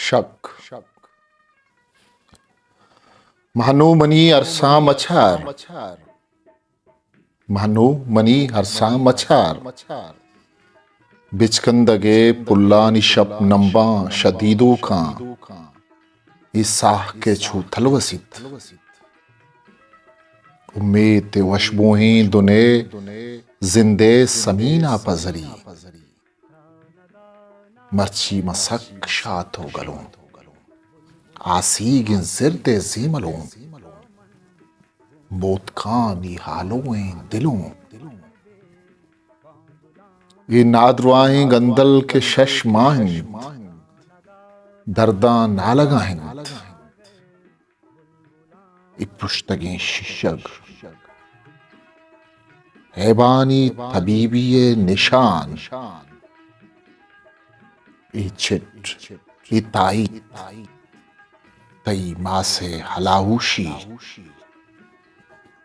शक महानूमनी अरसा मछार महानूमनी अरसा मछार बिचकंदगे पुल्लानी शप नंबा शदीदों का इसाह के छू थलवसित उम्मीद ते वशबोहीं दुने जिंदे समीना पजरी मर्ची मसक शात हो गलों आसीगिन जिरदे जीमलों मोतकानी हालों दिलों ये नादरुआएं गंदल के शश माहिंद दर्दा नालगाहिंद इपुश्तगें शिशग हैबानी तबीबी निशान ई छिट ई ताईत तई मासे हलाहुशी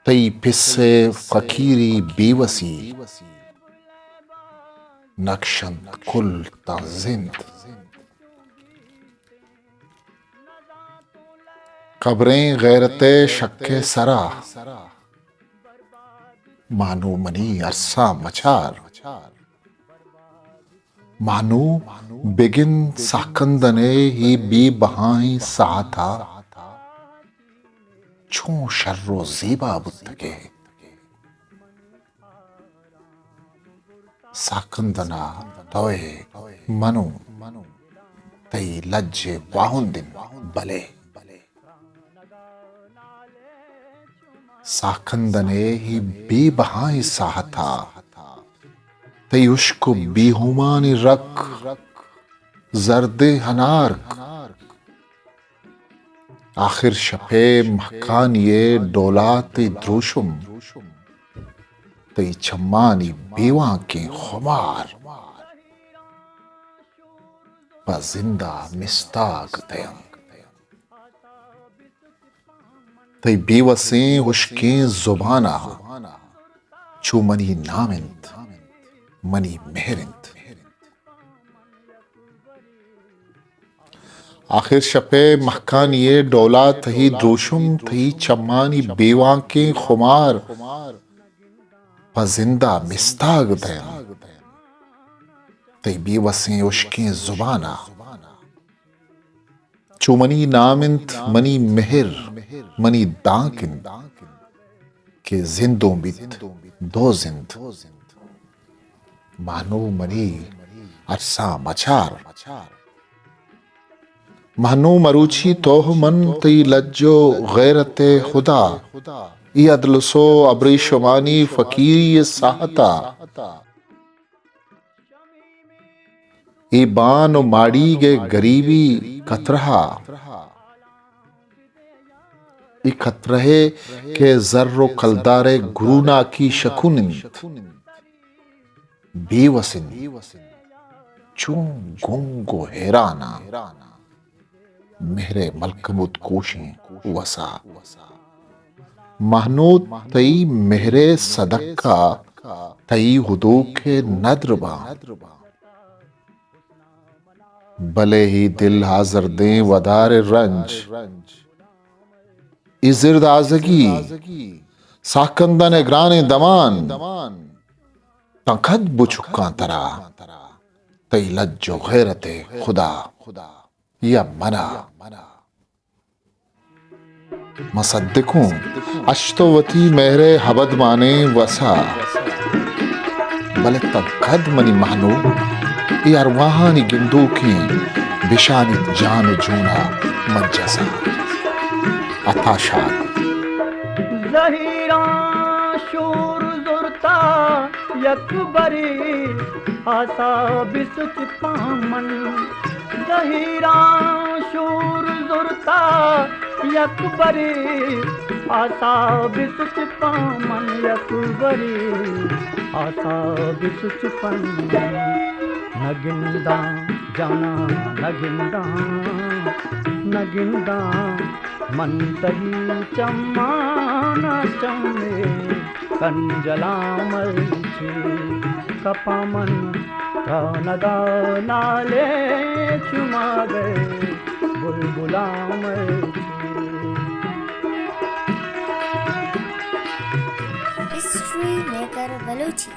तई पिस्से फकीरी बेवसी नक्शंत कुल ताजिंद कब्रें गैरते शक्के सरा मानो मनी अरसा मचार मानो बिगिन साकंदने ही बी बहाई साथा छो शर्रो ज़ीबा बुत्तके साकंदना तोए मनु तई लज्जे वाहुंदिन बले साकंदने ही बी बहाई साथा तई उश्को बेहुमानी रक जर्दे हनार्क आखिर शपे महकानिये डोलाते द्रोशुम तई छम्मानी बेवा के खुमार जिंदा मिस्ताक दयंग तई बेवसें उश्के जुबाना चू मनी नामिंद मनी मेहरिंद आखिर शपे महकानिये डोला थही द्रोशुम थही चम्मानी बेवा के खुमार जिंदा मिस्ताग दयन तई बेवसें उश्के जुबाना चू मनी नामिंद मनी मेहर मनी दाकिन के जिंदों बित दो जिंद मानो मनी अरसा मचार मानो मरूची तोह मन तई लज्जो गैरते खुदा ई अदलसो अबरी शुमानी फकीरी साहता ई बान माड़ी गे गरीबी कतरहा ई खतरहे के जर्रो कलदारे गुरुना की शकुनिंद बेवसिन चूं गुंगो हैराना मेहरे मलकमुत कोशें वसा महनूत तई मेहरे सदक्का तई हुदूके नद्रबा भले ही दिल हाजर दें वदार रंज इजिर्द आजगी साकंदन ग्राने दमान तंखद बुचुक्का तरा तई लज्जो गैरते खुदा या मना मसद्दिकों अश्तोवती मेहरे हबद माने वसा बले तंखद मनी महनो यार वहानी गिंदू की बिशानित जान जूना मज्जसा अथाशाद ज़हीरा शूर जुरता यकबरी आसा बिसुच पामन ज़हीरा शूर जुरता यकबरी आसा बिसुच पामन यकबरी आसा बिसुच पामन नगिंदा जाना नगिंदा नगिंदा मंतही चम्माना चम्मे कंजलामल छे कपामन नदा नाले चुमा गए बुलबुलाम हिस्ट्री मेकर बलूची।